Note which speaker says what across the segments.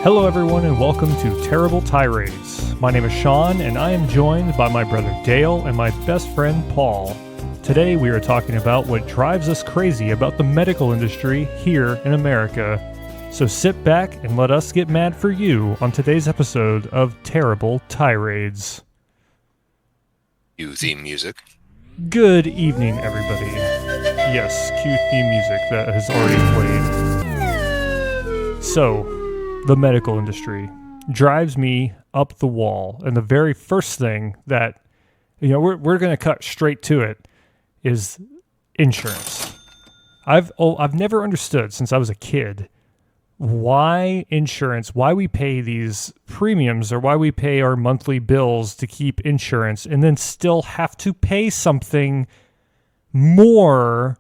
Speaker 1: Hello everyone and welcome to Terrible Tirades. My name is Sean and I am joined by my brother Dale and my best friend Paul. Today we are talking about what drives us crazy about the medical industry here in America. So sit back and let us get mad for you on today's episode of Terrible Tirades.
Speaker 2: Cue theme music.
Speaker 1: Good evening everybody. Yes, cue theme music that has already played. So, the medical industry drives me up the wall. And the very first thing that, we're going to cut straight to it is insurance. I've never understood since I was a kid why insurance, why we pay these premiums or why we pay our monthly bills to keep insurance and then still have to pay something more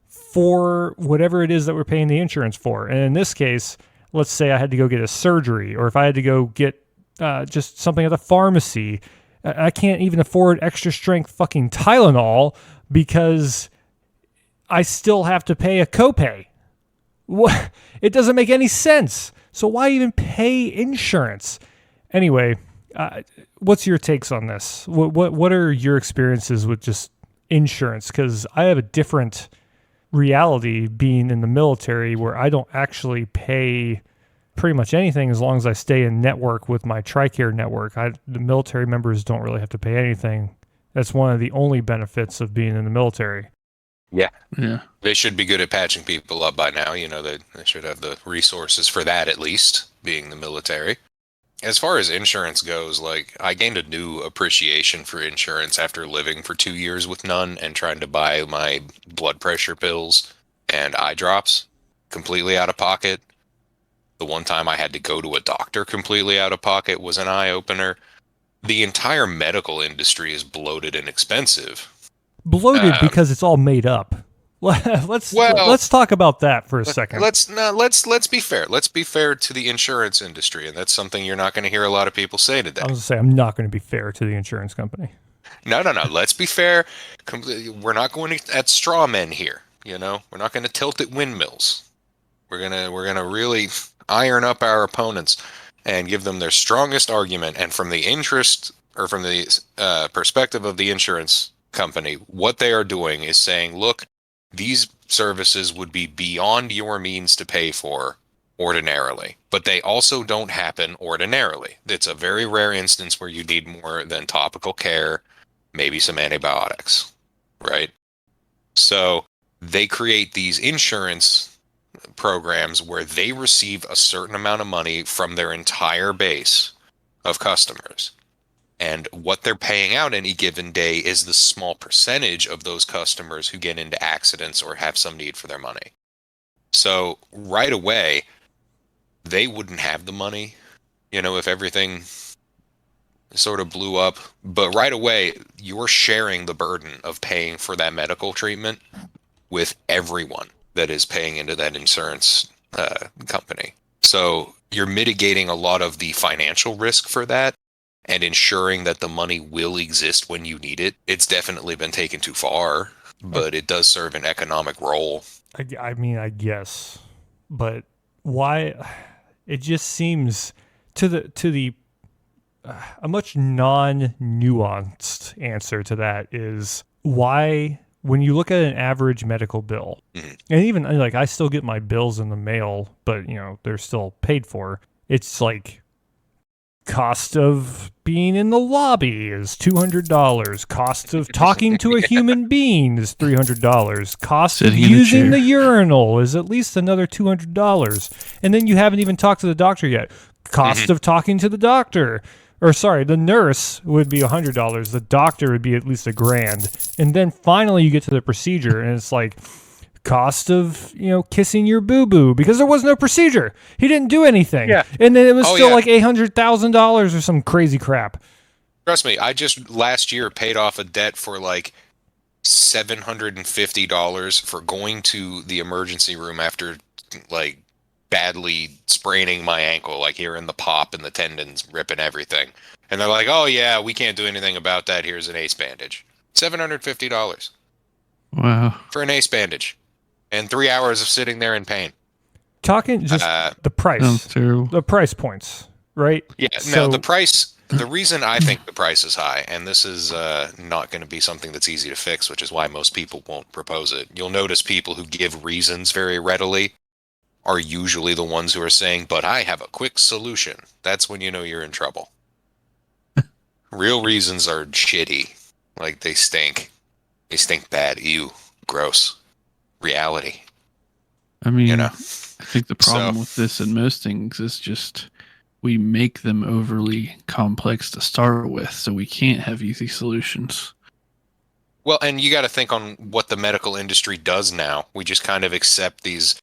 Speaker 1: for whatever it is that we're paying the insurance for. And in this case, let's say I had to go get a surgery or if I had to go get just something at the pharmacy, I can't even afford extra strength fucking Tylenol because I still have to pay a copay. What? It doesn't make any sense. So why even pay insurance? Anyway, what's your takes on this? What are your experiences with just insurance? Because I have a different reality being in the military where I don't actually pay pretty much anything as long as I stay in network with my TRICARE network. The military members don't really have to pay anything. That's one of the only benefits of being in the military.
Speaker 2: Yeah. They should be good at patching people up by now. They should have the resources for that, at least, being the military. As far as insurance goes, I gained a new appreciation for insurance after living for 2 years with none and trying to buy my blood pressure pills and eye drops completely out of pocket. The one time I had to go to a doctor completely out of pocket was an eye-opener. The entire medical industry is bloated and expensive.
Speaker 1: Bloated because it's all made up. Let's talk about that for a second.
Speaker 2: Let's be fair. Let's be fair to the insurance industry, and that's something you're not going to hear a lot of people say today.
Speaker 1: I was going to say I'm not going to be fair to the insurance company.
Speaker 2: No. Let's be fair. We're not going at straw men here. We're not going to tilt at windmills. We're gonna really iron up our opponents and give them their strongest argument. And from the interest or from the perspective of the insurance company, what they are doing is saying, look, these services would be beyond your means to pay for ordinarily, but they also don't happen ordinarily. It's a very rare instance where you need more than topical care, maybe some antibiotics, right? So they create these insurance programs where they receive a certain amount of money from their entire base of customers. And what they're paying out any given day is the small percentage of those customers who get into accidents or have some need for their money. So right away, they wouldn't have the money, if everything sort of blew up. But right away, you're sharing the burden of paying for that medical treatment with everyone that is paying into that insurance company. So you're mitigating a lot of the financial risk for that and ensuring that the money will exist when you need it. It's definitely been taken too far, but it does serve an economic role.
Speaker 1: I mean, I guess, but why? It just seems a much non-nuanced answer to that is why, when you look at an average medical bill, and even I still get my bills in the mail, but they're still paid for. It's like cost of being in the lobby is $200. Cost of talking to a human being is $300. Cost of using the urinal is at least another $200. And then you haven't even talked to the doctor yet. Cost of talking to the doctor. Or sorry, the nurse would be $100. The doctor would be at least $1,000. And then finally you get to the procedure and it's like cost of, kissing your boo-boo because there was no procedure. He didn't do anything. Yeah. And then it was still like $800,000 or some crazy crap.
Speaker 2: Trust me, I just last year paid off a debt for like $750 for going to the emergency room after badly spraining my ankle, hearing the pop and the tendons ripping everything. And they're like, oh yeah, we can't do anything about that. Here's an ace bandage. $750.
Speaker 3: Wow.
Speaker 2: For an ace bandage. And 3 hours of sitting there in pain.
Speaker 1: Talking just the price.
Speaker 3: Sounds terrible.
Speaker 1: The price points, right?
Speaker 2: Yeah.
Speaker 1: So,
Speaker 2: Now, the reason I think the price is high, and this is not going to be something that's easy to fix, which is why most people won't propose it. You'll notice people who give reasons very readily are usually the ones who are saying, but I have a quick solution. That's when you know you're in trouble. Real reasons are shitty. Like, they stink. They stink bad. Ew. Gross. Reality.
Speaker 3: I mean,
Speaker 2: You know?
Speaker 3: I think the problem with this and most things is just we make them overly complex to start with, so we can't have easy solutions.
Speaker 2: Well, and you got to think on what the medical industry does now. We just kind of accept these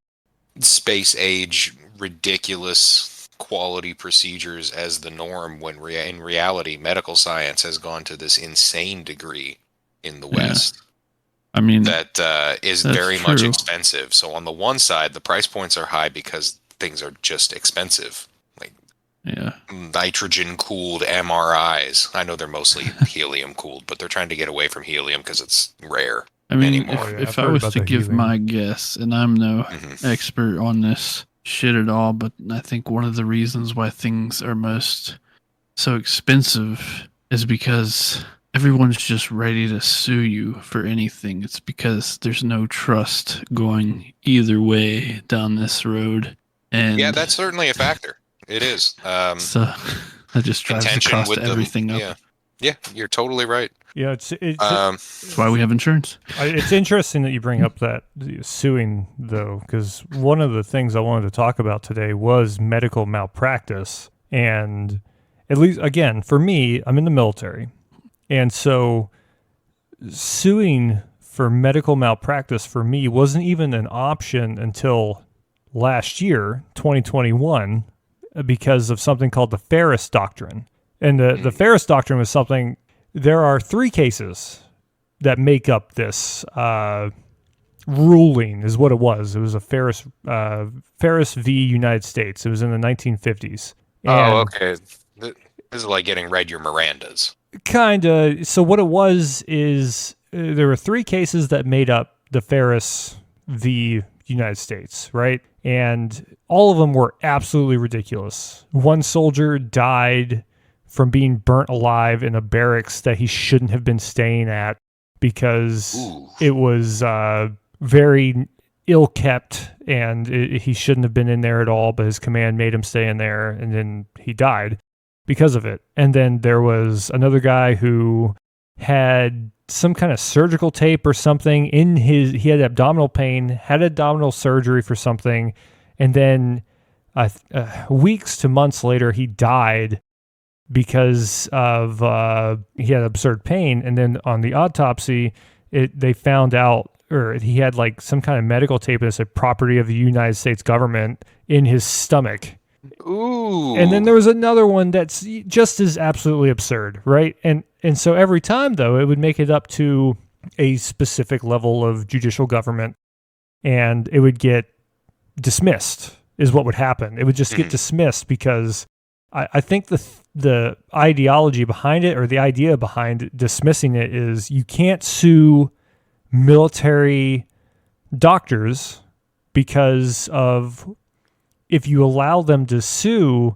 Speaker 2: space age, ridiculous quality procedures as the norm when in reality, medical science has gone to this insane degree in the West.
Speaker 3: I mean,
Speaker 2: that is very much expensive. So on the one side, the price points are high because things are just expensive. Like nitrogen-cooled MRIs. I know they're mostly helium-cooled, but they're trying to get away from helium because it's rare.
Speaker 3: I mean,
Speaker 2: anymore.
Speaker 3: if I was to give my guess, and I'm no expert on this shit at all, but I think one of the reasons why things are most so expensive is because everyone's just ready to sue you for anything. It's because there's no trust going either way down this road. And
Speaker 2: yeah, that's certainly a factor. It is.
Speaker 3: So that just drives the cost of everything up.
Speaker 2: Yeah, you're totally right.
Speaker 1: Yeah, it's
Speaker 3: that's why we have insurance.
Speaker 1: It's interesting that you bring up that suing, though, because one of the things I wanted to talk about today was medical malpractice. And at least, again, for me, I'm in the military. And so suing for medical malpractice for me wasn't even an option until last year, 2021, because of something called the Ferris Doctrine. And the Ferris Doctrine was something, there are 3 cases that make up this ruling is what it was. It was a Ferris v. United States. It was in the 1950s.
Speaker 2: And okay. This is like getting read your Mirandas.
Speaker 1: Kind of. So what it was is there were 3 cases that made up the Ferris v. United States, right? And all of them were absolutely ridiculous. One soldier died from being burnt alive in a barracks that he shouldn't have been staying at because it was very ill-kept and he shouldn't have been in there at all, but his command made him stay in there, and then he died because of it. And then there was another guy who had some kind of surgical tape or something he had abdominal pain, had abdominal surgery for something, and then weeks to months later, he died because of he had absurd pain. And then on the autopsy, they found out, or he had like some kind of medical tape that said property of the United States government in his stomach.
Speaker 2: Ooh.
Speaker 1: And then there was another one that's just as absolutely absurd, right? And so every time, though, it would make it up to a specific level of judicial government, and it would get dismissed, is what would happen. It would just get dismissed because I think the ideology behind it, or the idea behind dismissing it, is you can't sue military doctors because of, if you allow them to sue,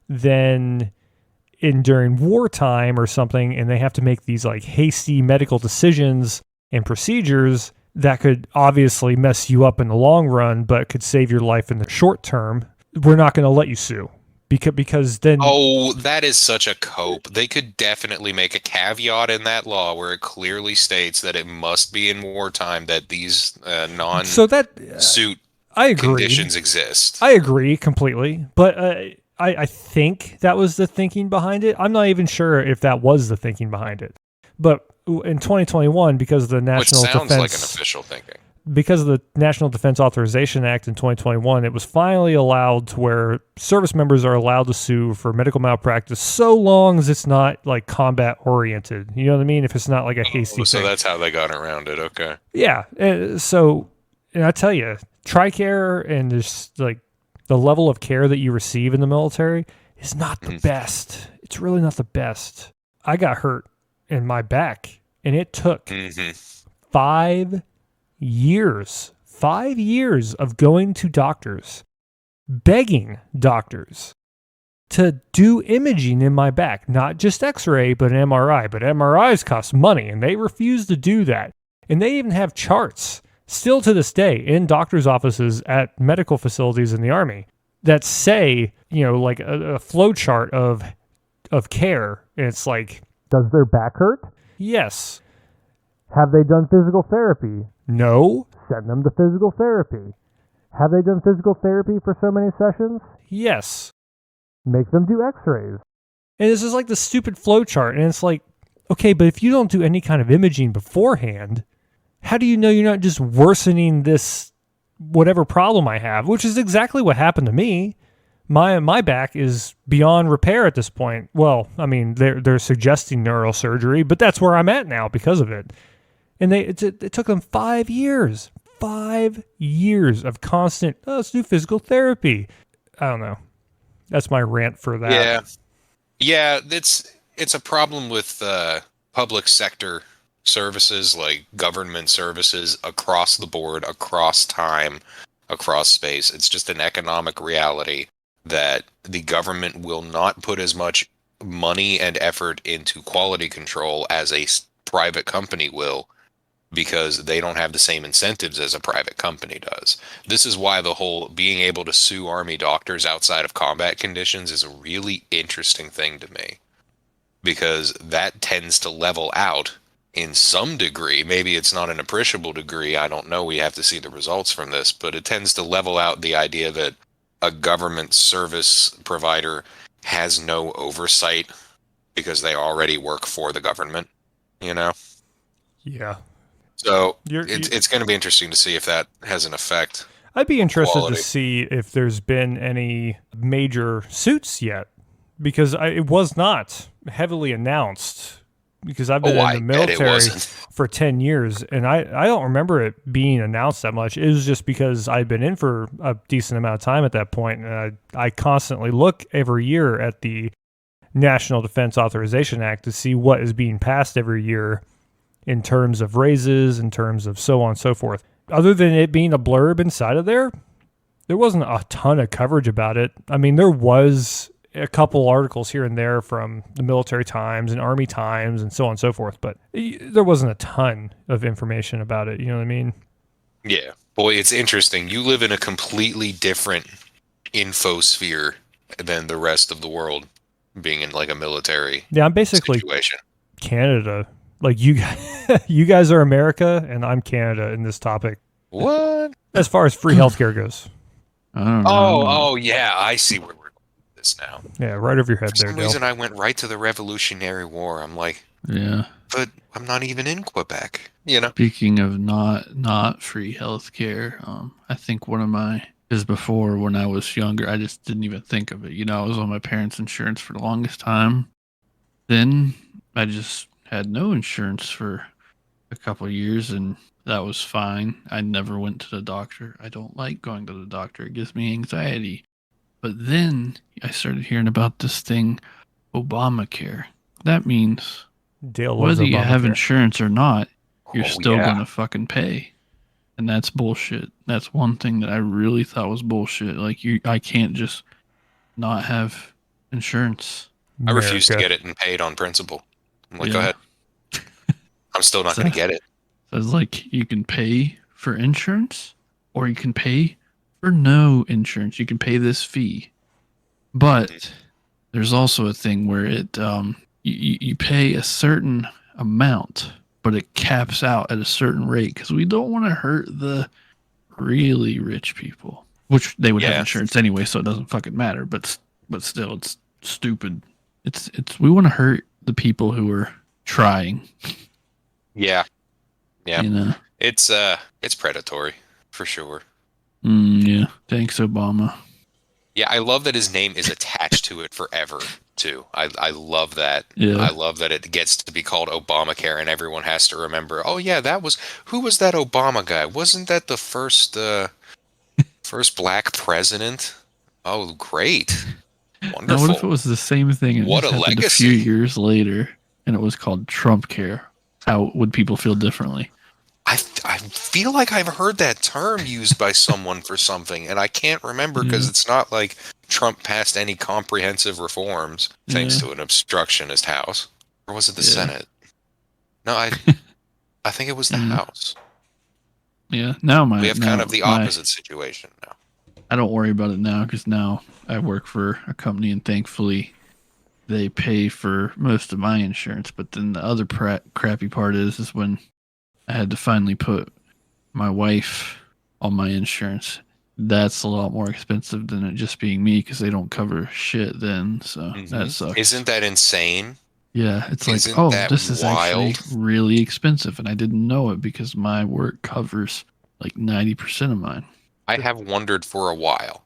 Speaker 1: then during wartime or something, and they have to make these like hasty medical decisions and procedures that could obviously mess you up in the long run, but could save your life in the short term, we're not going to let you sue. Because then...
Speaker 2: Oh, that is such a cope. They could definitely make a caveat in that law where it clearly states that it must be in wartime that these non-suit conditions exist.
Speaker 1: I agree completely, but I think that was the thinking behind it. I'm not even sure if that was the thinking behind it. But in 2021, because of the National
Speaker 2: Which sounds
Speaker 1: Defense...
Speaker 2: like an official thinking.
Speaker 1: Because of the National Defense Authorization Act in 2021, it was finally allowed to where service members are allowed to sue for medical malpractice so long as it's not like combat oriented. You know what I mean? If it's not like a hasty
Speaker 2: So
Speaker 1: thing.
Speaker 2: that's how they got around it. Okay.
Speaker 1: Yeah. So, and I tell you, TRICARE and just like the level of care that you receive in the military is not the best. It's really not the best. I got hurt in my back, and it took 5 years of going to doctors begging doctors to do imaging in my back, not just x-ray, but an MRI. But MRIs cost money, and they refuse to do that. And they even have charts, still to this day, in doctors' offices at medical facilities in the Army that say, like a flow chart of care. And it's like, does their back hurt? Yes. Have they done physical therapy? No. Send them to physical therapy. Have they done physical therapy for so many sessions? Yes. Make them do x-rays. And this is like the stupid flow chart. And it's like, okay, but if you don't do any kind of imaging beforehand, how do you know you're not just worsening this whatever problem I have, which is exactly what happened to me. My back is beyond repair at this point. Well, I mean, they're suggesting neurosurgery, but that's where I'm at now because of it. And it took them 5 years. 5 years of constant, let's do physical therapy. I don't know. That's my rant for that.
Speaker 2: Yeah, it's a problem with public sector services, like government services across the board, across time, across space. It's just an economic reality that the government will not put as much money and effort into quality control as a private company will, because they don't have the same incentives as a private company does. This is why the whole being able to sue Army doctors outside of combat conditions is a really interesting thing to me, because that tends to level out in some degree. Maybe it's not an appreciable degree. I don't know. We have to see the results from this, but it tends to level out the idea that a government service provider has no oversight because they already work for the government,
Speaker 1: Yeah.
Speaker 2: So it's going to be interesting to see if that has an effect.
Speaker 1: I'd be interested to see if there's been any major suits yet, because it was not heavily announced, because I've been in the military for 10 years, and I don't remember it being announced that much. It was just because I'd been in for a decent amount of time at that point, and I constantly look every year at the National Defense Authorization Act to see what is being passed every year in terms of raises, in terms of so on and so forth. Other than it being a blurb inside of there wasn't a ton of coverage about it. I mean, there was a couple articles here and there from the Military Times and Army Times and so on and so forth, but there wasn't a ton of information about it. You know what I mean?
Speaker 2: Yeah. Boy, it's interesting. You live in a completely different infosphere than the rest of the world, being in like a military
Speaker 1: I'm basically
Speaker 2: situation.
Speaker 1: Canada. Like you guys are America, and I'm Canada in this topic.
Speaker 2: What?
Speaker 1: As far as free healthcare goes.
Speaker 3: I don't know.
Speaker 2: Oh, yeah. I see where we're going with this now.
Speaker 1: Yeah, right over your head
Speaker 2: For
Speaker 1: there,
Speaker 2: some
Speaker 1: Dale.
Speaker 2: reason, I went right to the Revolutionary War. I'm like,
Speaker 3: Yeah.
Speaker 2: but I'm not even in Quebec.
Speaker 3: Speaking of not free healthcare, I think one of my is before, when I was younger, I just didn't even think of it. I was on my parents' insurance for the longest time. Then I just had no insurance for a couple of years, and that was fine. I never went to the doctor. I don't like going to the doctor. It gives me anxiety. But then I started hearing about this thing, Obamacare. That means
Speaker 1: Dale loves
Speaker 3: whether you have
Speaker 1: Obamacare.
Speaker 3: insurance or not, you're still
Speaker 2: yeah.
Speaker 3: going to fucking pay. And that's bullshit. That's one thing that I really thought was bullshit. Like, I can't just not have insurance.
Speaker 2: I refuse to
Speaker 1: America.
Speaker 2: get it and pay it on principle. I'm like,
Speaker 3: Yeah.
Speaker 2: go ahead. I'm still not going to get it.
Speaker 3: So it's like, you can pay for insurance, or you can pay for no insurance. You can pay this fee. But there's also a thing where it you pay a certain amount, but it caps out at a certain rate, because we don't want to hurt the really rich people, which they would have insurance anyway, so it doesn't fucking matter. But still, it's stupid. It's we want to hurt the people who are trying.
Speaker 2: Yeah. It's predatory for sure.
Speaker 3: Yeah. Thanks, Obama.
Speaker 2: Yeah, I love that his name is attached to it forever too. I love that.
Speaker 3: Yeah.
Speaker 2: I love that it gets to be called Obamacare, and everyone has to remember. Oh yeah, who was that Obama guy? Wasn't that the first black president? Oh, great, wonderful.
Speaker 3: Now, what if it was the same thing and
Speaker 2: What
Speaker 3: it
Speaker 2: a
Speaker 3: happened
Speaker 2: legacy.
Speaker 3: a few years later, and it was called Trump Care? How would people feel differently?
Speaker 2: I feel like I've heard that term used by someone for something, and I can't remember because it's not like Trump passed any comprehensive reforms thanks to an obstructionist House. Or was it the Senate? No, I think it was the House.
Speaker 3: Yeah, now
Speaker 2: we have kind of the opposite situation now.
Speaker 3: I don't worry about it now because now I work for a company and thankfully they pay for most of my insurance. But then the other crappy part is when I had to finally put my wife on my insurance. That's a lot more expensive than it just being me because they don't cover shit then. So that sucks.
Speaker 2: Isn't that insane?
Speaker 3: Yeah, it's like, this is actually really expensive, and I didn't know it because my work covers like 90% of mine.
Speaker 2: I have wondered for a while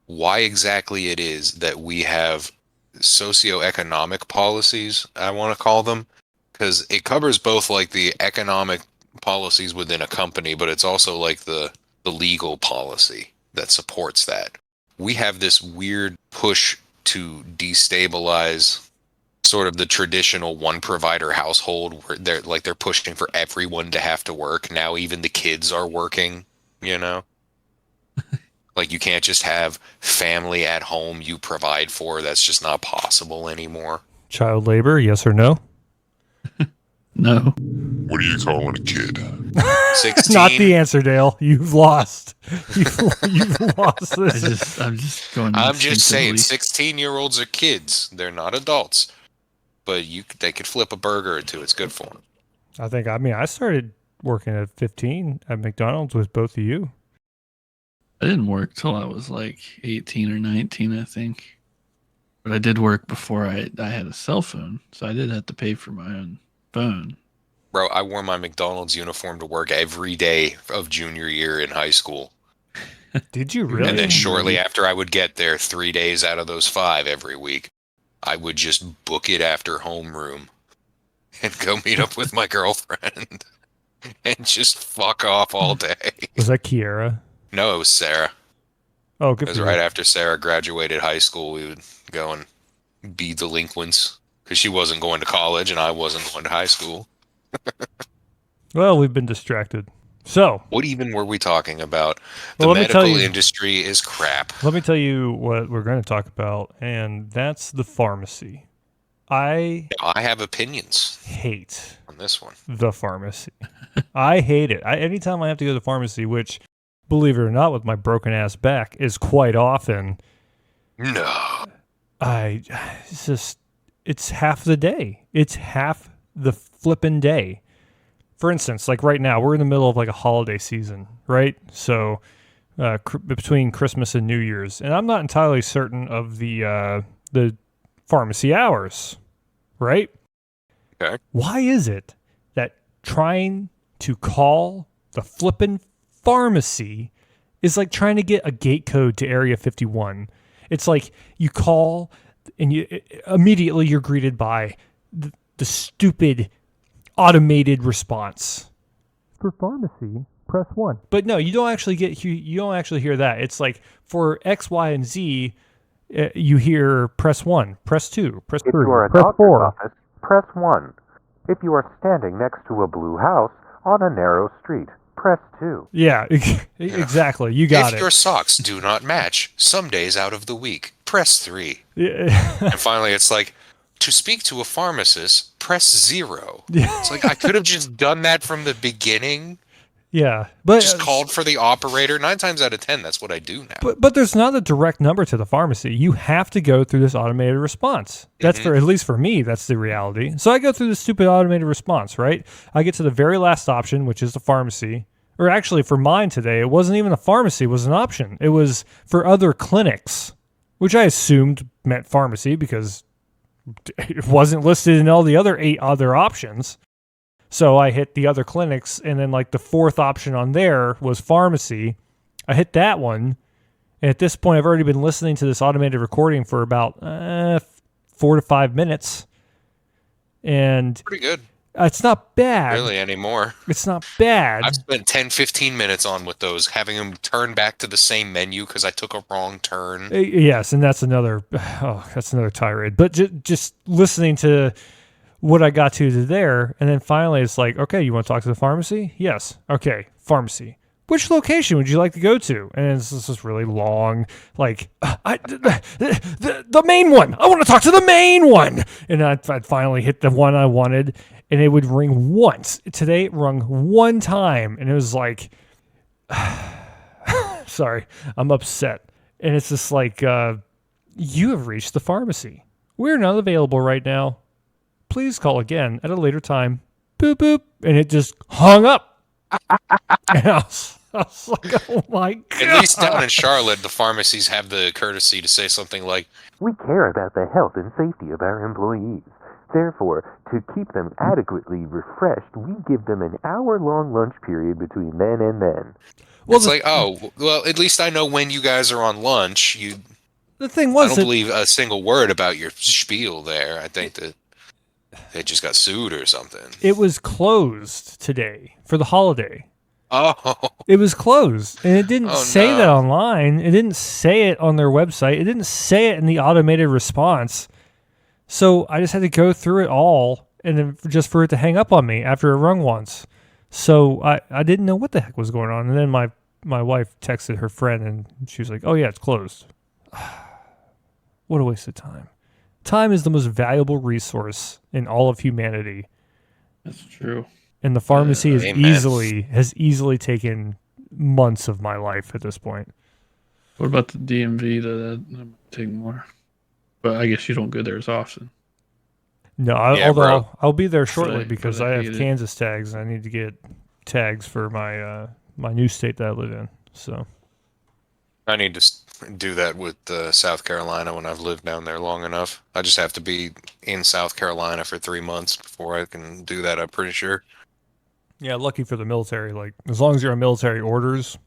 Speaker 2: why exactly it is that we have socioeconomic policies, I want to call them, because it covers both like the economic policies within a company, but it's also like the legal policy that supports that. We have this weird push to destabilize sort of the traditional one provider household where they're pushing for everyone to have to work. Now even the kids are working, you know? Like you can't just have family at home you provide for. That's just not possible anymore.
Speaker 1: Child labor, yes or no?
Speaker 3: No.
Speaker 4: What are you calling a kid?
Speaker 2: 16?
Speaker 1: Not the answer, Dale. You've lost. You've lost this.
Speaker 3: I'm just going.
Speaker 2: I'm just saying, 16-year-olds are kids. They're not adults. But they could flip a burger or two. It's good for them.
Speaker 1: I started working at 15 at McDonald's with both of you.
Speaker 3: I didn't work till I was like 18 or 19, I think. But I did work before I had a cell phone, so I did have to pay for my own phone.
Speaker 2: Bro, I wore my McDonald's uniform to work every day of junior year in high school.
Speaker 1: Did you really?
Speaker 2: And then shortly after I would get there, 3 days out of those 5 every week, I would just book it after homeroom and go meet up with my girlfriend and just fuck off all day.
Speaker 1: Was that Kiera?
Speaker 2: No, it was Sarah.
Speaker 1: Oh, good.
Speaker 2: It was right after Sarah graduated high school. We would go and be delinquents because she wasn't going to college and I wasn't going to high school.
Speaker 1: Well, we've been distracted. So,
Speaker 2: what even were we talking about? The medical industry is crap.
Speaker 1: Let me tell you what we're going to talk about, and that's the pharmacy. I
Speaker 2: have opinions.
Speaker 1: Hate
Speaker 2: on this one.
Speaker 1: The pharmacy. I hate it. Anytime I have to go to the pharmacy, which, believe it or not, with my broken ass back, is quite often.
Speaker 2: No.
Speaker 1: It's half the day. It's half the flippin' day. For instance, like right now, we're in the middle of like a holiday season, right? So between Christmas and New Year's, and I'm not entirely certain of the pharmacy hours, right?
Speaker 2: Okay.
Speaker 1: Why is it that trying to call the flippin' pharmacy is like trying to get a gate code to Area 51? It's like you call and immediately you're greeted by the stupid automated response. For pharmacy, press 1. But no, you don't actually hear that. It's like for X, Y, and Z, you hear press 1, press 2, press 3,
Speaker 5: if you are
Speaker 1: press
Speaker 5: a doctor's
Speaker 1: 4.
Speaker 5: Office, press 1. If you are standing next to a blue house on a narrow street, press 2.
Speaker 1: Yeah, exactly. You got it.
Speaker 2: If your socks do not match some days out of the week, press 3.
Speaker 1: Yeah.
Speaker 2: And finally, it's like, to speak to a pharmacist, press 0. It's like, I could have just done that from the beginning.
Speaker 1: Yeah. But
Speaker 2: just called for the operator. 9 times out of 10, that's what I do now.
Speaker 1: But there's not a direct number to the pharmacy. You have to go through this automated response. That's at least for me, that's the reality. So I go through this stupid automated response, right? I get to the very last option, which is the pharmacy. Or actually, for mine today, it wasn't even a pharmacy was an option. It was for other clinics, which I assumed meant pharmacy because it wasn't listed in all the other 8 other options. So I hit the other clinics, and then like the 4th option on there was pharmacy. I hit that one, and at this point, I've already been listening to this automated recording for about 4 to 5 minutes. And
Speaker 2: pretty good.
Speaker 1: It's not bad.
Speaker 2: Really anymore.
Speaker 1: It's not bad.
Speaker 2: I've spent 10, 15 minutes on with those, having them turn back to the same menu because I took a wrong turn.
Speaker 1: Yes, and that's another tirade. But just listening to what I got to there, and then finally it's like, okay, you want to talk to the pharmacy? Yes. Okay, pharmacy. Which location would you like to go to? And it's this really long, like, the main one. I want to talk to the main one. And I'd finally hit the one I wanted, and it would ring once. Today it rung one time, and it was like, sorry, I'm upset. And it's just like, you have reached the pharmacy. We're not available right now. Please call again at a later time. Boop, boop. And it just hung up. And I was like, oh my God.
Speaker 2: At least down in Charlotte, the pharmacies have the courtesy to say something like,
Speaker 5: We care about the health and safety of our employees. Therefore, to keep them adequately refreshed, we give them an hour-long lunch period between then and then.
Speaker 1: Well,
Speaker 2: it's like, oh, well, at least I know when you guys are on lunch.
Speaker 1: The thing
Speaker 2: I
Speaker 1: was
Speaker 2: don't believe a single word about your spiel there. I think that they just got sued or something.
Speaker 1: it was closed today for the holiday.
Speaker 2: Oh,
Speaker 1: It was closed, and it didn't say
Speaker 2: no.
Speaker 1: that online. It didn't say it on their website. It didn't say it in the automated response. So I just had to go through it all, and then just for it to hang up on me after it rung once. So I didn't know what the heck was going on. And then my wife texted her friend, and she was like, oh, yeah, it's closed. What a waste of time. Time is the most valuable resource in all of humanity.
Speaker 3: That's true.
Speaker 1: And the pharmacy
Speaker 2: Amen.
Speaker 1: has easily taken months of my life at this point.
Speaker 3: What about the DMV? That might take more. But I guess you don't go there as often.
Speaker 1: No,
Speaker 2: Yeah,
Speaker 1: although
Speaker 2: bro.
Speaker 1: I'll be there shortly
Speaker 3: But
Speaker 1: because
Speaker 3: I
Speaker 1: I have
Speaker 3: hate it.
Speaker 1: Kansas tags, and I need to get tags for my my new state that I live in. So
Speaker 2: I need to do that with South Carolina when I've lived down there long enough. I just have to be in South Carolina for 3 months before I can do that, I'm pretty sure.
Speaker 1: yeah, lucky for the military. Like as long as you're on military orders,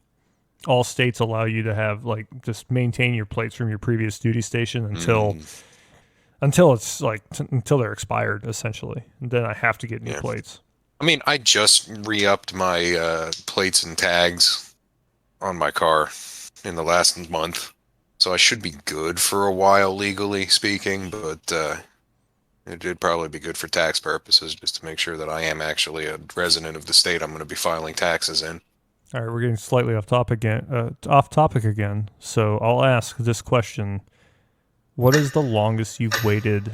Speaker 1: all states allow you to have like just maintain your plates from your previous duty station until it's like until they're expired essentially. And then I have to get new
Speaker 2: Yeah.
Speaker 1: plates.
Speaker 2: I mean, I just re-upped my plates and tags on my car in the last month, so I should be good for a while legally speaking, but it'd probably be good for tax purposes just to make sure that I am actually a resident of the state I'm going to be filing taxes in.
Speaker 1: All right, we're getting slightly off topic again. So I'll ask this question: what is the longest you've waited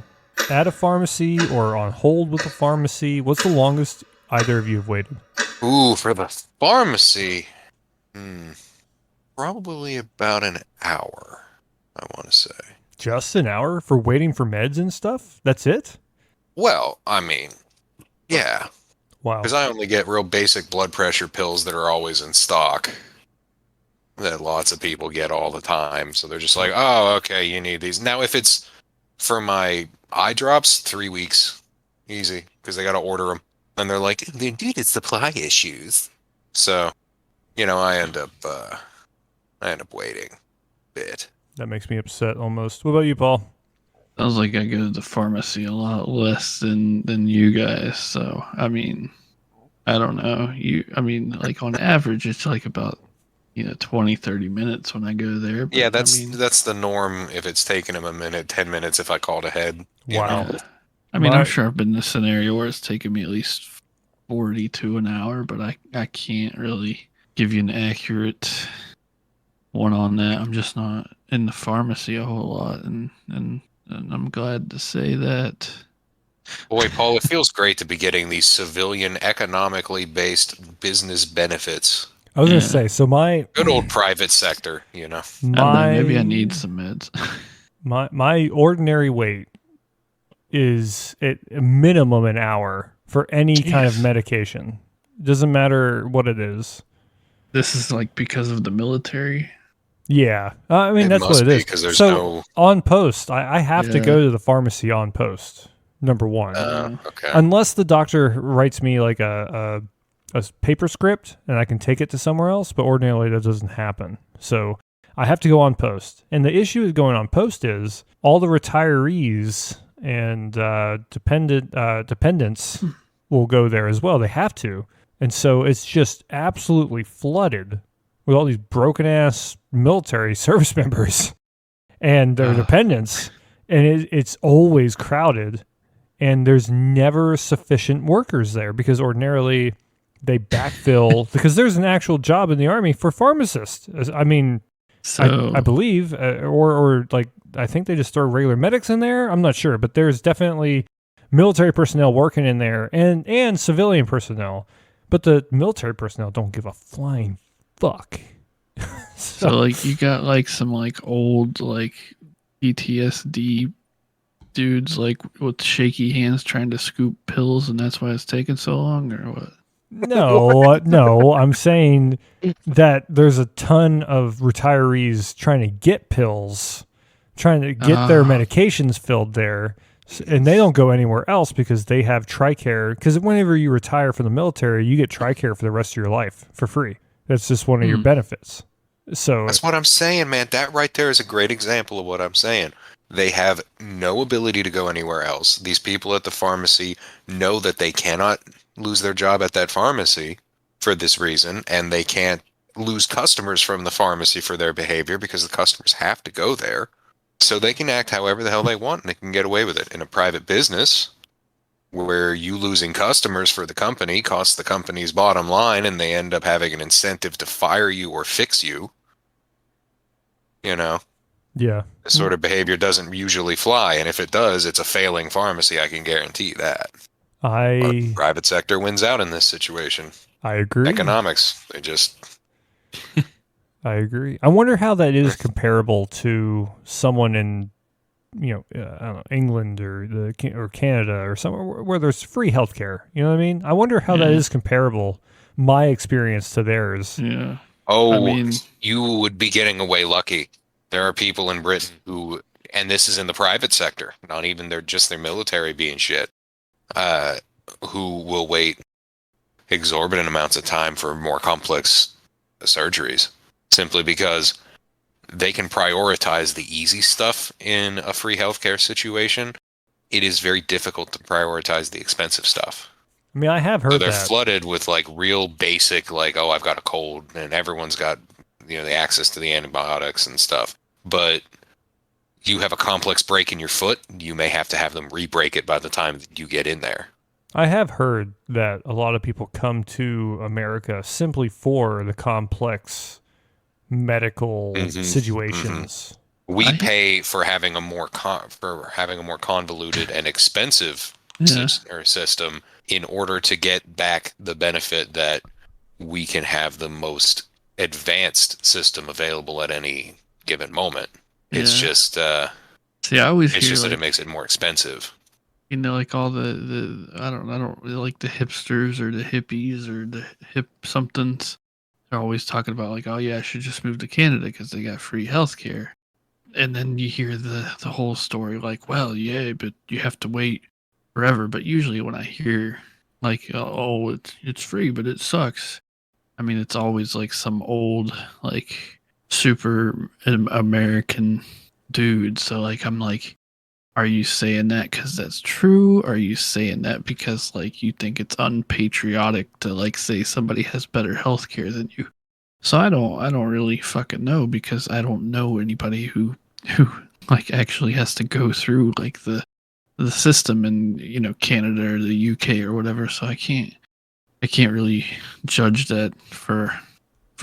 Speaker 1: at a pharmacy or on hold with a pharmacy? What's the longest either of you have waited?
Speaker 2: Ooh, for the pharmacy, probably about an hour, I want to say.
Speaker 1: Just an hour for waiting for meds and stuff? That's it?
Speaker 2: Well, I mean, yeah,
Speaker 1: Wow.
Speaker 2: because I only get real basic blood pressure pills that are always in stock that lots of people get all the time. So they're just like, oh, okay, you need these. Now, if it's for my eye drops, 3 weeks, easy, because they got to order them. And they're like, due to supply issues. So, I end up waiting a bit.
Speaker 1: That makes me upset almost. What about you, Paul?
Speaker 3: Sounds like I go to the pharmacy a lot less than you guys. So I mean, I don't know. Like on average, it's like about 20, 30 minutes when I go there. But
Speaker 2: Yeah, that's the norm. If it's taking them a minute, 10 minutes if I called ahead.
Speaker 1: Wow.
Speaker 3: Yeah. I mean, I'm sure I've been in a scenario where it's taken me at least 40 to an hour, but I can't really give you an accurate one on that. I'm just not in the pharmacy a whole lot, and I'm glad to say that.
Speaker 2: Boy, Paul, it feels great to be getting these civilian, economically based business benefits.
Speaker 1: I was going to say, so my...
Speaker 2: Good old private sector,
Speaker 3: I don't know, maybe I need some meds.
Speaker 1: My ordinary wait is at a minimum an hour for any kind of medication. Doesn't matter what it is.
Speaker 3: This is like because of the military.
Speaker 1: Yeah. I mean, that's what it is.
Speaker 2: Because there's
Speaker 1: so on post, I have to go to the pharmacy on post, number one.
Speaker 2: Okay.
Speaker 1: Unless the doctor writes me like a paper script and I can take it to somewhere else, but ordinarily that doesn't happen. So I have to go on post. And the issue with going on post is all the retirees and dependents will go there as well. They have to. And so it's just absolutely flooded with all these broken-ass military service members and their dependents. And it's always crowded. and there's never sufficient workers there because ordinarily they backfill because there's an actual job in the Army for pharmacists. I mean, I believe, or like I think they just throw regular medics in there. I'm not sure, but there's definitely military personnel working in there and civilian personnel. But the military personnel don't give a flying fuck.
Speaker 3: So like you got like some like old like PTSD dudes like with shaky hands trying to scoop pills, and that's why it's taking so long, or what?
Speaker 1: No, I'm saying that there's a ton of retirees trying to get pills, trying to get their medications filled there, and they don't go anywhere else because they have TRICARE. Because whenever you retire from the military, you get TRICARE for the rest of your life for free. That's just one of your benefits. So
Speaker 2: that's what I'm saying, man. That right there is a great example of what I'm saying. They have no ability to go anywhere else. These people at the pharmacy know that they cannot lose their job at that pharmacy for this reason, and they can't lose customers from the pharmacy for their behavior because the customers have to go there. So they can act however the hell they want, and they can get away with it. In a private business, where you losing customers for the company costs the company's bottom line, and they end up having an incentive to fire you or fix you, you know?
Speaker 1: Yeah.
Speaker 2: This sort of behavior doesn't usually fly, and if it does, it's a failing pharmacy, I can guarantee that. But private sector wins out in this situation.
Speaker 1: I agree.
Speaker 2: Economics, they just...
Speaker 1: I agree. I wonder how that is comparable to someone in, I don't know, England or Canada or somewhere where there's free healthcare. You know what I mean? I wonder how that is comparable. My experience to theirs.
Speaker 3: Yeah.
Speaker 2: Oh, I mean, you would be getting away lucky. There are people in Britain who, and this is in the private sector, not even their military being shit, who will wait exorbitant amounts of time for more complex surgeries simply because they can prioritize the easy stuff in a free healthcare situation. It is very difficult to prioritize the expensive stuff.
Speaker 1: I mean, I have heard
Speaker 2: they're flooded with like real basic, like, oh, I've got a cold, and everyone's got, the access to the antibiotics and stuff. But you have a complex break in your foot, you may have to have them re-break it by the time that you get in there.
Speaker 1: I have heard that a lot of people come to America simply for the complex medical situations.
Speaker 2: We pay for having a more convoluted and expensive system in order to get back the benefit that we can have the most advanced system available at any given moment. It's just
Speaker 3: see, I always
Speaker 2: it's
Speaker 3: hear
Speaker 2: just
Speaker 3: like,
Speaker 2: that it makes it more expensive.
Speaker 3: Like all the I don't really like the hipsters or the hippies or the hip somethings. They're always talking about like, oh yeah, I should just move to Canada because they got free healthcare. And then you hear the whole story like, well, yeah, but you have to wait forever. But usually when I hear like, oh, it's free, but it sucks. I mean, it's always like some old like super American dude. So like, I'm like, are you saying that because that's true? Or are you saying that because like you think it's unpatriotic to like say somebody has better healthcare than you? So I don't really fucking know because I don't know anybody who like actually has to go through like the system in Canada or the UK or whatever. So I can't really judge that for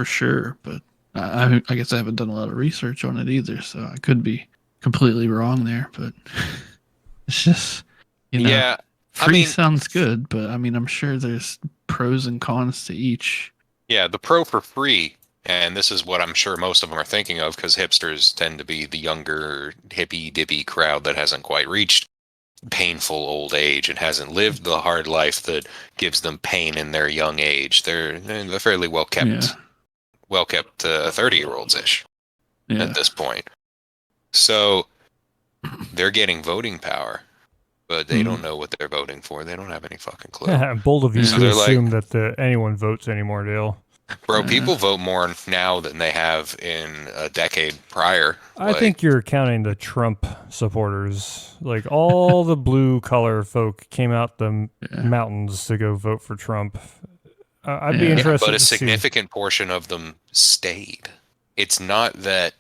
Speaker 3: sure. But I guess I haven't done a lot of research on it either, so I could be completely wrong there, but it's just free sounds good, but I mean I'm sure there's pros and cons to each.
Speaker 2: Yeah, the pro for free, and this is what I'm sure most of them are thinking of because hipsters tend to be the younger hippy dippy crowd that hasn't quite reached painful old age and hasn't lived the hard life that gives them pain in their young age. They're fairly well kept 30-year-olds ish at this point. So they're getting voting power, but they don't know what they're voting for. They don't have any fucking clue.
Speaker 1: Yeah, bold of you to assume that anyone votes anymore, Dale.
Speaker 2: Bro, people vote more now than they have in a decade prior.
Speaker 1: I think you're counting the Trump supporters. Like all the blue collar folk came out the mountains to go vote for Trump. I'd be interested.
Speaker 2: But a significant portion of them stayed. It's not that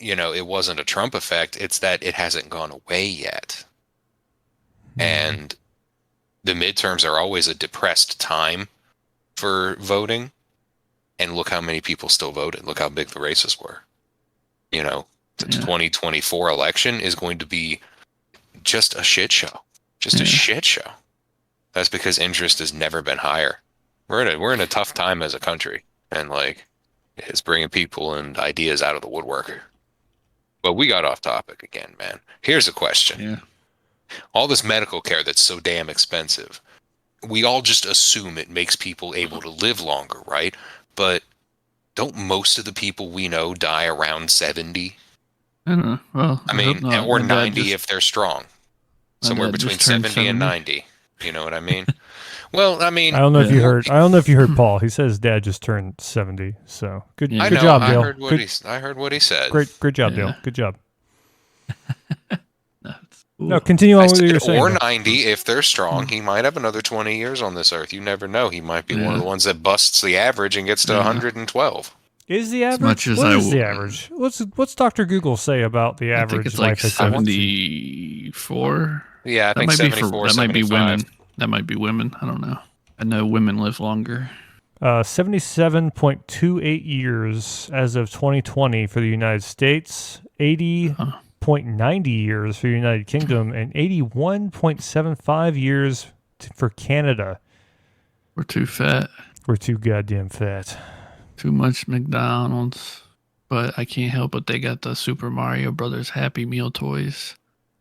Speaker 2: it wasn't a Trump effect. It's that it hasn't gone away yet. And the midterms are always a depressed time for voting. And look how many people still voted. Look how big the races were. You know, the 2024 election is going to be just a shit show. Just a shit show. That's because interest has never been higher. We're in a tough time as a country. And like, it's bringing people and ideas out of the woodwork. But we got off topic again, man. Here's a question.
Speaker 3: Yeah.
Speaker 2: All this medical care that's so damn expensive, we all just assume it makes people able to live longer, right? But don't most of the people we know die around 70?
Speaker 3: I don't know. Well,
Speaker 2: I mean, or 90 if they're strong. Somewhere between 70 and 90. You know what I mean? Well, I mean,
Speaker 1: I don't know if you heard. I don't know if you heard Paul. He says Dad just turned 70. So good.
Speaker 3: Yeah.
Speaker 1: Good job, Dale.
Speaker 2: I heard what he said.
Speaker 1: Great job, Dale. Good job. No, continue on with what you're saying.
Speaker 2: Or 90 if they're strong. He might have another 20 years on this earth. You never know. He might be one of the ones that busts the average and gets to 112.
Speaker 1: Is the average? What is the average? What's Dr. Google say about the average
Speaker 3: it's
Speaker 1: life expectancy?
Speaker 3: 74.
Speaker 2: Yeah, I think 74,
Speaker 3: that might be
Speaker 2: 75.
Speaker 3: women. That might be women. I don't know. I know women live longer.
Speaker 1: 77.28 years as of 2020 for the United States, 80.90 years for the United Kingdom, and 81.75 years for Canada.
Speaker 3: We're too fat.
Speaker 1: We're too goddamn fat.
Speaker 3: Too much McDonald's. But I can't help it. They got the Super Mario Brothers Happy Meal toys.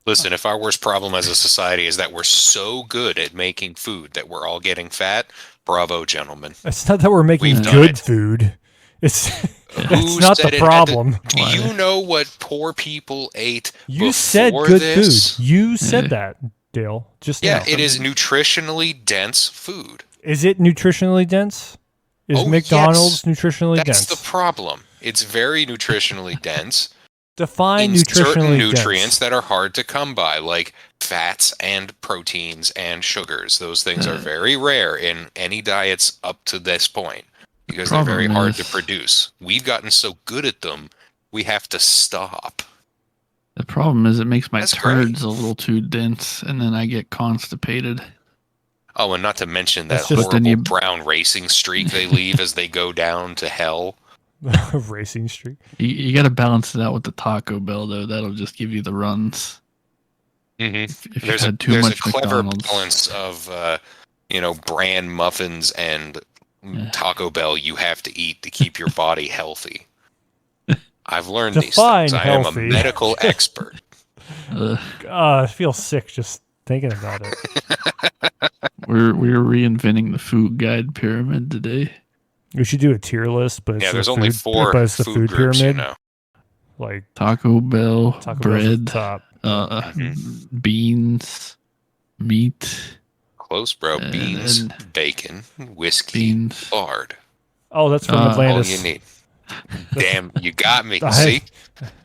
Speaker 2: Listen, if our worst problem as a society is that we're so good at making food that we're all getting fat, bravo, gentlemen.
Speaker 1: It's not that we're making good food. It's that's not the problem.
Speaker 2: Do you know what poor people ate
Speaker 1: You said good food. You said that, Dale, just now.
Speaker 2: Yeah, it is nutritionally dense food.
Speaker 1: Is it nutritionally dense? Is McDonald's nutritionally dense?
Speaker 2: That's the problem. It's very nutritionally dense.
Speaker 1: Define
Speaker 2: in
Speaker 1: nutritionally
Speaker 2: certain
Speaker 1: dense.
Speaker 2: nutrients that are hard to come by, like fats and proteins and sugars. Those things are very rare in any diets up to this point because they're very hard to produce. We've gotten so good at them, we have to stop.
Speaker 3: The problem is it makes my turds a little too dense, and then I get constipated.
Speaker 2: Oh, and not to mention that horrible brown racing streak they leave as they go down to hell.
Speaker 1: Racing streak.
Speaker 3: You got to balance it out with the Taco Bell, though. That'll just give you the runs.
Speaker 2: Mm-hmm.
Speaker 3: If
Speaker 2: there's a clever balance of, bran muffins and Taco Bell you have to eat to keep your body healthy. I've learned these things. I am a medical expert.
Speaker 1: I feel sick just thinking about it.
Speaker 3: We're reinventing the food guide pyramid today.
Speaker 1: We should do a tier list, but it's
Speaker 2: there's only four food groups,
Speaker 1: pyramid. Like
Speaker 3: Taco Bell, bread,
Speaker 1: top.
Speaker 3: Beans, meat.
Speaker 2: Close, bro. Beans, bacon, whiskey, lard.
Speaker 1: Oh, that's from Atlantis.
Speaker 2: All you need. Damn, you got me. See?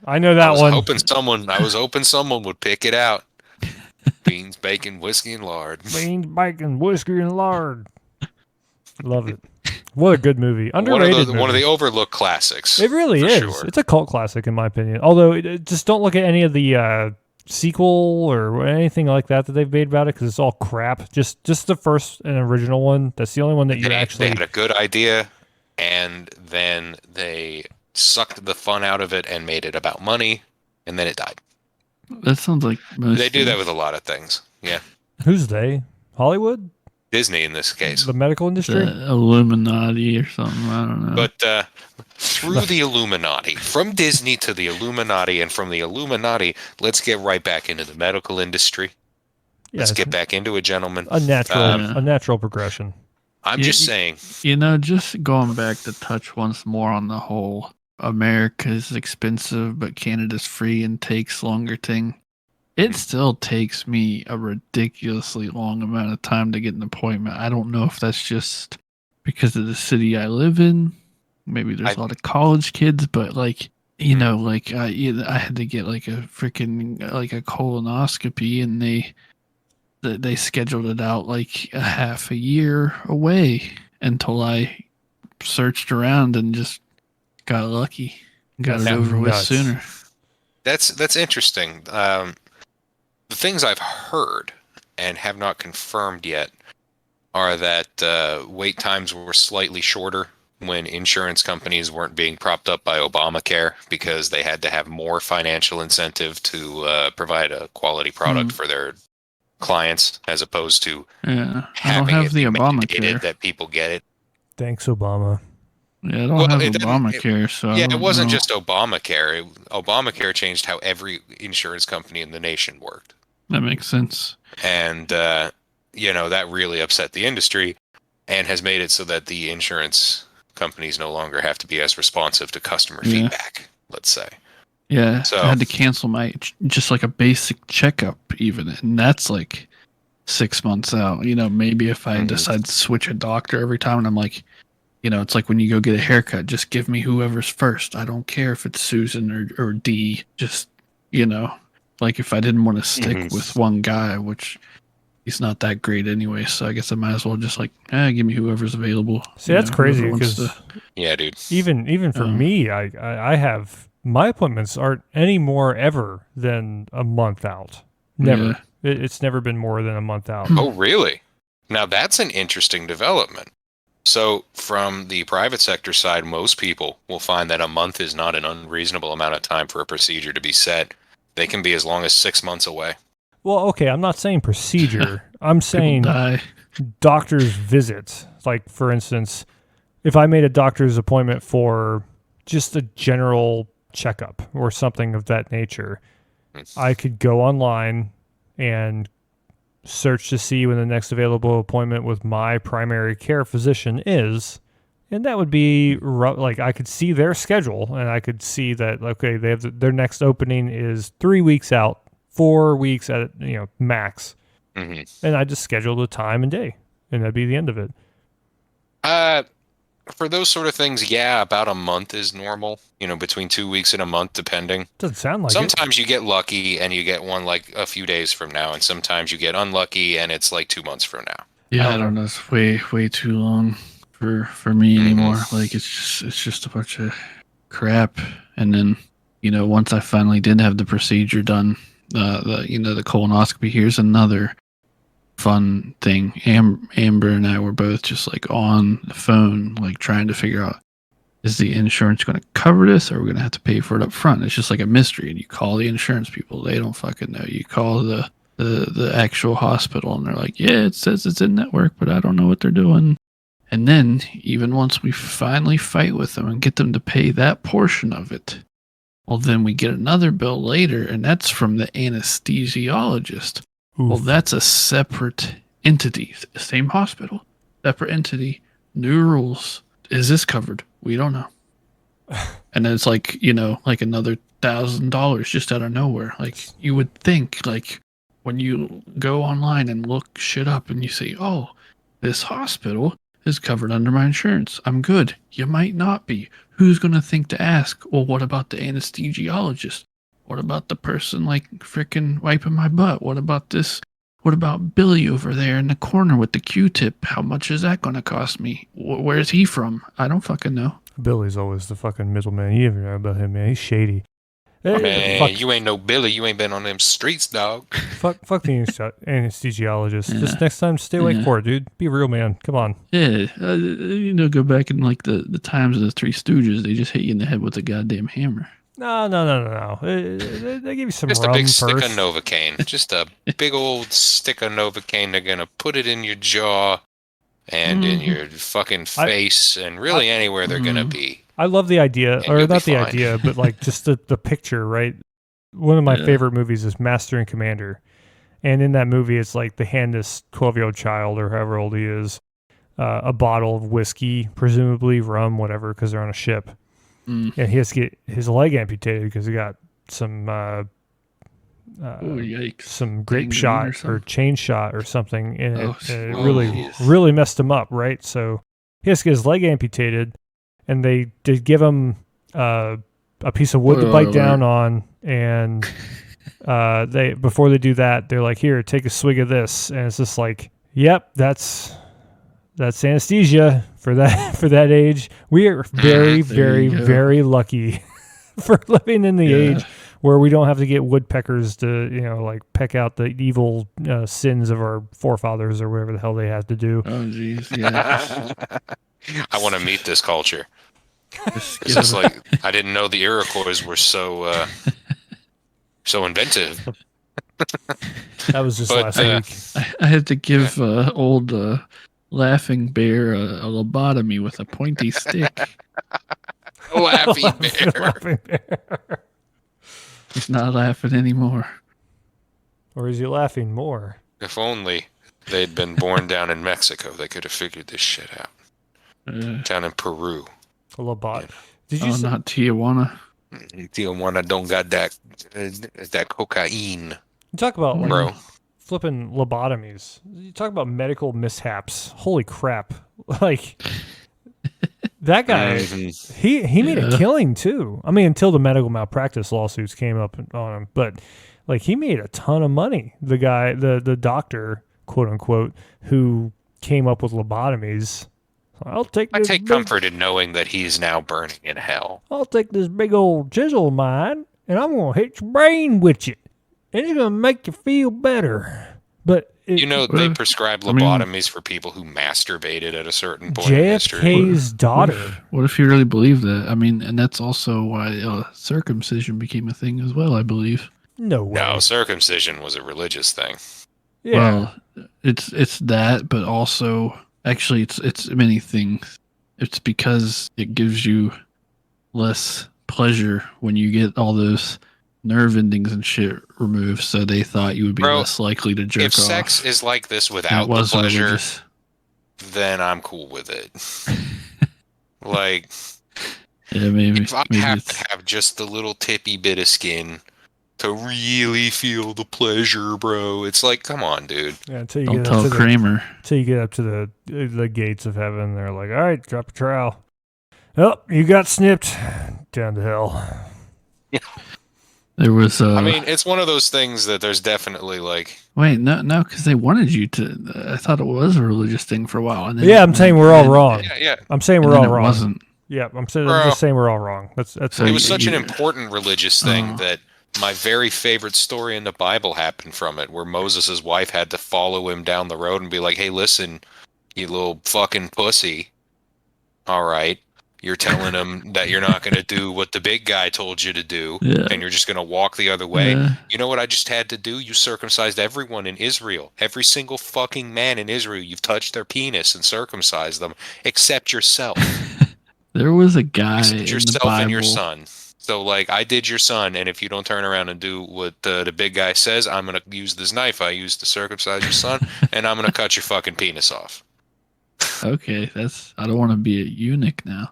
Speaker 1: I know that one.
Speaker 2: I was hoping someone would pick it out. Beans, bacon, whiskey, and lard.
Speaker 1: Beans, bacon, whiskey, and lard. Love it. What a good movie. Underrated
Speaker 2: one of the overlooked classics.
Speaker 1: It really is.
Speaker 2: Sure.
Speaker 1: It's a cult classic, in my opinion. Although, just don't look at any of the sequel or anything like that they've made about it, because it's all crap. Just the first and original one. That's the only one that
Speaker 2: they had a good idea, and then they sucked the fun out of it and made it about money, and then it died.
Speaker 3: That sounds like most
Speaker 2: they do that with a lot of things. Yeah.
Speaker 1: Who's they? Hollywood?
Speaker 2: Disney in this case.
Speaker 1: The medical industry?
Speaker 3: The Illuminati or something. I don't know.
Speaker 2: But through the Illuminati, from Disney to the Illuminati, and from the Illuminati, let's get right back into the medical industry. Let's get back into it, gentlemen.
Speaker 1: A natural progression.
Speaker 2: I'm just saying.
Speaker 3: Just going back to touch once more on the whole America's expensive, but Canada's free and takes longer thing. It still takes me a ridiculously long amount of time to get an appointment. I don't know if that's just because of the city I live in. Maybe there's a lot of college kids, but I had to get like a freaking a colonoscopy, and they scheduled it out like a half a year away until I searched around and just got lucky, got it over with sooner.
Speaker 2: That's interesting. The things I've heard and have not confirmed yet are that wait times were slightly shorter when insurance companies weren't being propped up by Obamacare because they had to have more financial incentive to provide a quality product for their clients, as opposed to
Speaker 3: I don't
Speaker 2: having
Speaker 3: have
Speaker 2: it
Speaker 3: the
Speaker 2: be mandated
Speaker 3: Obamacare.
Speaker 2: that people get it.
Speaker 1: Thanks, Obama.
Speaker 3: Yeah, I don't have Obamacare, so I
Speaker 2: Yeah,
Speaker 3: don't
Speaker 2: it wasn't
Speaker 3: know.
Speaker 2: just Obamacare. Obamacare changed how every insurance company in the nation worked.
Speaker 3: That makes sense.
Speaker 2: And, that really upset the industry and has made it so that the insurance companies no longer have to be as responsive to customer feedback, let's say.
Speaker 3: Yeah,
Speaker 2: So
Speaker 3: I had to cancel just like a basic checkup even, and that's like 6 months out. Maybe if I decide to switch a doctor every time, and I'm like, it's like when you go get a haircut, just give me whoever's first. I don't care if it's Susan or D. Just, like if I didn't want to stick with one guy, which he's not that great anyway, so I guess I might as well just give me whoever's available.
Speaker 1: See, that's crazy because
Speaker 2: yeah, dude.
Speaker 1: Even for me, I have my appointments aren't any more ever than a month out. Never.
Speaker 3: Yeah.
Speaker 1: It's never been more than a month out.
Speaker 2: Oh, really? Now that's an interesting development. So from the private sector side, most people will find that a month is not an unreasonable amount of time for a procedure to be set. They can be as long as 6 months away.
Speaker 1: Well, okay, I'm not saying procedure. I'm saying doctor's visits. Like, for instance, if I made a doctor's appointment for just a general checkup or something of that nature, I could go online and search to see when the next available appointment with my primary care physician is, and that would be like I could see their schedule and I could see that, okay, they have their next opening is 3 weeks out, 4 weeks at max, and I just schedule the time and day, and that'd be the end of it.
Speaker 2: For those sort of things, yeah, about a month is normal. Between 2 weeks and a month, depending.
Speaker 1: Doesn't sound like
Speaker 2: sometimes you get lucky and you get one like a few days from now, and sometimes you get unlucky and it's like 2 months from now.
Speaker 3: Yeah, I don't know. It's way too long for me anymore. Like it's just a bunch of crap. And then once I finally did have the procedure done, the colonoscopy. Here's another fun thing. Amber and I were both just like on the phone, like trying to figure out, is the insurance going to cover this, or are we going to have to pay for it up front? It's just like a mystery. And you call the insurance people, they don't fucking know. You call the actual hospital, and they're like, yeah, it says it's in network, but I don't know what they're doing. And then even once we finally fight with them and get them to pay that portion of it, well, then we get another bill later, and that's from the anesthesiologist. Oof. Well, that's a separate entity. Same hospital, separate entity, new rules. Is this covered? We don't know. And then it's like, like another $1,000 just out of nowhere. Like, you would think, like, when you go online and look shit up and you say, oh, this hospital is covered under my insurance, I'm good. You might not be. Who's going to think to ask? Well, what about the anesthesiologist? What about the person, like, frickin' wiping my butt? What about this? What about Billy over there in the corner with the Q-tip? How much is that going to cost me? Where's he from? I don't fucking know.
Speaker 1: Billy's always the fucking middleman. You ever know about him, man? He's shady.
Speaker 2: Man, you ain't no Billy. You ain't been on them streets, dog.
Speaker 1: Fuck the anesthesiologist. Just next time, stay awake for it, dude. Be a real man. Come on.
Speaker 3: Yeah, go back in like the times of the Three Stooges. They just hit you in the head with a goddamn hammer.
Speaker 1: No. They give you some
Speaker 2: just
Speaker 1: rum
Speaker 2: a big
Speaker 1: first.
Speaker 2: stick of Novocaine. Just a big old stick of Novocaine. They're gonna put it in your jaw and in your fucking face and really anywhere they're gonna be.
Speaker 1: I love the idea, or not the idea, but like just the picture, right? One of my favorite movies is Master and Commander. And in that movie, it's like they hand this 12-year-old child, or however old he is, a bottle of whiskey, presumably rum, whatever, because they're on a ship. And he has to get his leg amputated because he got some grape shot or chain shot or something in it. And it really messed him up, right? So he has to get his leg amputated, and they did give him a piece of wood to bite down on, and they before they do that, they're like, "Here, take a swig of this," and it's just like, "Yep, that's anesthesia for that age." We are very, very, very lucky for living in the age where we don't have to get woodpeckers to, like peck out the evil sins of our forefathers or whatever the hell they have to do.
Speaker 3: Oh, jeez, yeah.
Speaker 2: I want to meet this culture.
Speaker 3: Just
Speaker 2: It's just like, I didn't know the Iroquois were so inventive.
Speaker 1: That was just last week.
Speaker 3: I had to give old Laughing Bear a lobotomy with a pointy stick.
Speaker 2: Laughing bear.
Speaker 1: Laughing bear.
Speaker 3: He's not laughing anymore.
Speaker 1: Or is he laughing more?
Speaker 2: If only they'd been born down in Mexico, they could have figured this shit out. Down in Peru.
Speaker 1: A lobot. Did you say-
Speaker 3: not Tijuana.
Speaker 2: Tijuana don't got that cocaine.
Speaker 1: You talk about
Speaker 2: Bro.
Speaker 1: flipping lobotomies. You talk about medical mishaps. Holy crap. Like that guy, he made a killing too. I mean, until the medical malpractice lawsuits came up on him, but like he made a ton of money. The guy, the doctor, quote unquote, who came up with lobotomies. I take
Speaker 2: comfort in knowing that he's now burning in hell.
Speaker 1: I'll take this big old chisel of mine and I'm gonna hit your brain with it. And it's gonna make you feel better. But
Speaker 2: they prescribe lobotomies for people who masturbated at a certain point in history.
Speaker 1: JFK's daughter.
Speaker 3: What if you really believe that? I mean, and that's also why circumcision became a thing as well, I believe.
Speaker 1: No way.
Speaker 2: No, circumcision was a religious thing.
Speaker 1: Yeah.
Speaker 3: Well, it's that, but also actually it's many things. It's because it gives you less pleasure when you get all those nerve endings and shit removed, so they thought you would be less likely to jerk off.
Speaker 2: If sex is like this without the pleasure, then I'm cool with it. Like,
Speaker 3: yeah, maybe
Speaker 2: if I have to have just the little tippy bit of skin to really feel the pleasure, bro, it's like, come on, dude.
Speaker 1: Yeah, until you
Speaker 3: don't
Speaker 1: get
Speaker 3: tell
Speaker 1: up to
Speaker 3: Kramer.
Speaker 1: Until you get up to the gates of heaven, they're like, all right, drop a trowel. Oh, you got snipped. Down to hell.
Speaker 2: Yeah.
Speaker 3: There was.
Speaker 2: I mean, it's one of those things that there's definitely like.
Speaker 3: Wait, no, because they wanted you to. I thought it was a religious thing for a while. And then,
Speaker 1: yeah, I'm saying we're all wrong.
Speaker 2: Yeah.
Speaker 1: I'm saying we're all wrong.
Speaker 3: It wasn't.
Speaker 1: Yeah, I'm just saying we're all wrong. That's.
Speaker 2: So it was such an important religious thing that my very favorite story in the Bible happened from it, where Moses' wife had to follow him down the road and be like, "Hey, listen, you little fucking pussy. All right. You're telling him that you're not going to do what the big guy told you to do, and you're just going to walk the other way.
Speaker 3: Yeah.
Speaker 2: You know what I just had to do? You circumcised everyone in Israel. Every single fucking man in Israel, you've touched their penis and circumcised them, except yourself.
Speaker 3: There was a guy
Speaker 2: except
Speaker 3: in
Speaker 2: yourself
Speaker 3: the Bible.
Speaker 2: And your son. So, like, I did your son, and if you don't turn around and do what the big guy says, I'm going to use this knife I used to circumcise your son, and I'm going to cut your fucking penis off.
Speaker 3: Okay, I don't want to be a eunuch now.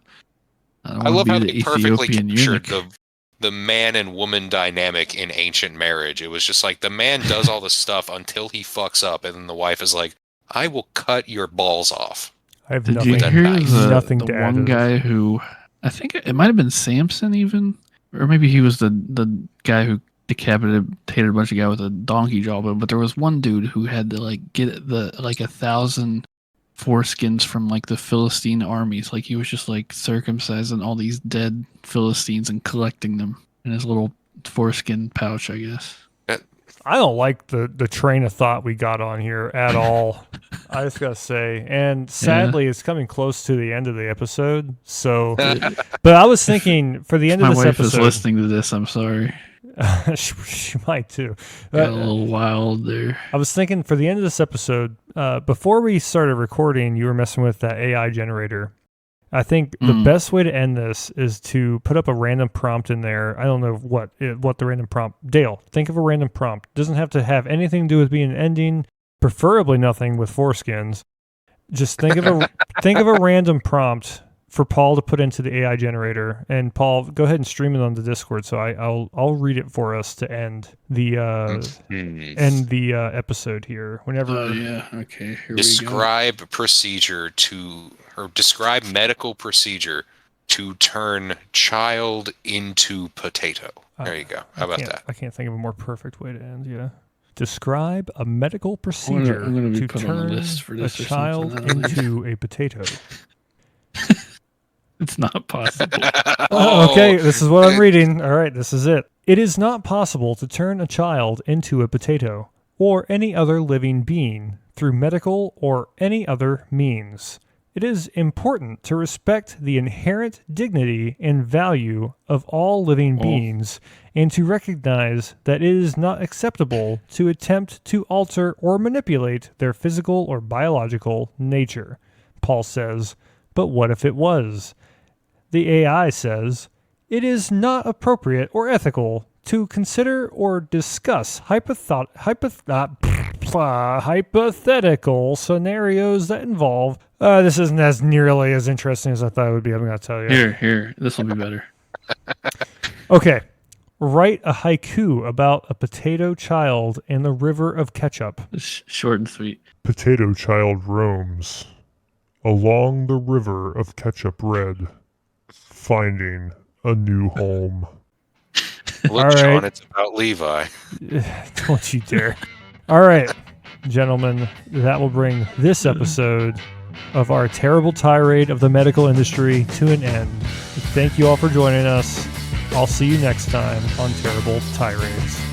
Speaker 2: I love how they perfectly captured
Speaker 3: eunuch.
Speaker 2: the man and woman dynamic in ancient marriage. It was just like the man does all this stuff until he fucks up, and then the wife is like, I will cut your balls off.
Speaker 1: I have
Speaker 3: Did
Speaker 1: nothing.
Speaker 3: you hear
Speaker 1: nothing
Speaker 3: the
Speaker 1: to add
Speaker 3: one
Speaker 1: to
Speaker 3: guy
Speaker 1: this.
Speaker 3: who, I think it might have been Samson even, or maybe he was the guy who decapitated a bunch of guys with a donkey jawbone, but there was one dude who had to like get 1,000 foreskins from like the Philistine armies. Like he was just like circumcising all these dead Philistines and collecting them in his little foreskin pouch, I guess.
Speaker 1: I don't like the train of thought we got on here at all. I just gotta say, and sadly, it's coming close to the end of the episode. So, but I was thinking for the end of this episode,
Speaker 3: my wife is listening to this. I'm sorry.
Speaker 1: she might too.
Speaker 3: Got a little wild there.
Speaker 1: I was thinking for the end of this episode, before we started recording, you were messing with that AI generator. I think the best way to end this is to put up a random prompt in there. I don't know what the random prompt. Dale, think of a random prompt. Doesn't have to have anything to do with being an ending. Preferably nothing with foreskins. Just think of a random prompt for Paul to put into the AI generator. And Paul, go ahead and stream it on the Discord. So I'll read it for us to end the episode here. Whenever.
Speaker 3: Oh yeah. Okay. Here
Speaker 2: describe describe medical procedure to turn child into potato. There you go. How about that?
Speaker 1: I can't think of a more perfect way to end. Yeah. Describe a medical procedure to turn a child into a potato.
Speaker 3: It's not possible.
Speaker 1: Okay, this is what I'm reading. All right, this is it. It is not possible to turn a child into a potato or any other living being through medical or any other means. It is important to respect the inherent dignity and value of all living beings and to recognize that it is not acceptable to attempt to alter or manipulate their physical or biological nature. Paul says, but what if it was? The AI says, it is not appropriate or ethical to consider or discuss hypothetical scenarios that involve... this isn't as nearly as interesting as I thought it would be, I'm going to tell you.
Speaker 3: Here. This will be better.
Speaker 1: Okay. Write a haiku about a potato child in the river of ketchup.
Speaker 3: Short and sweet.
Speaker 4: Potato child roams along the river of ketchup red, finding a new home.
Speaker 2: Look,
Speaker 1: All
Speaker 2: Sean,
Speaker 1: right.
Speaker 2: it's about Levi.
Speaker 1: Don't you dare. All right, gentlemen, that will bring this episode of our terrible tirade of the medical industry to an end. Thank you all for joining us. I'll see you next time on Terrible Tirades.